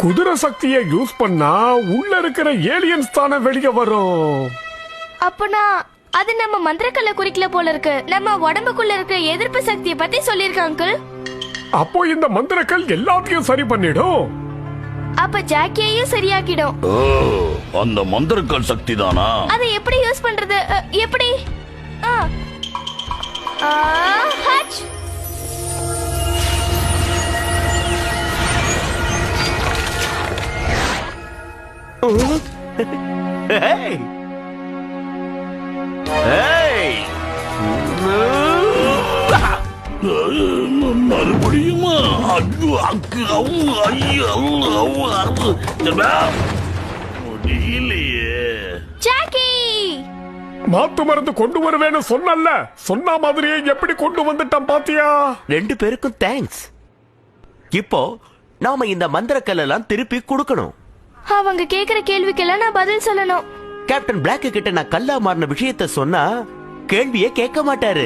குதிரை சக்தியை யூஸ் பண்ணா உள்ள இருக்கிற ஏலியன்ஸ் தானே வெளியே வரும். அப்பனா அது நம்ம மந்திரக்கல்ல குறிக்கல போல இருக்கு. நம்ம உடம்புக்குள்ள இருக்கிற எதிர்ப்பு சக்தியை பத்தி சொல்லிருக்காங்க அங்கிள். அப்போ இந்த மந்திரக்கல் எல்லாத்தையும் சரி பண்ணிடும். அப்ப ஜாக்கியையும் சரியாக்கிடும். அந்த மந்திரக்கல் சக்தி தானா? அதை எப்படி யூஸ் பண்றது? எப்படி? ஹச். மறுபடியுமா? முடியலையே. ஜாக்கி மாத்து மருந்து கொண்டு வருவேன்னு சொன்ன மாதிரியே எப்படி கொண்டு வந்துட்டான் பாத்தியா? 2 பேருக்கும் தேங்க்ஸ். இப்போ நாம இந்த மந்திரக்கல் எல்லாம் திருப்பி கொடுக்கணும். அவங்க கேக்குற கேள்விக்கெல்லாம் நான் பதில் சொல்லணும். கேப்டன் பிளாக் கிட்ட நான் கல்லா மாறின விஷயத்த சொன்னா கேள்வியே கேட்க மாட்டாரு.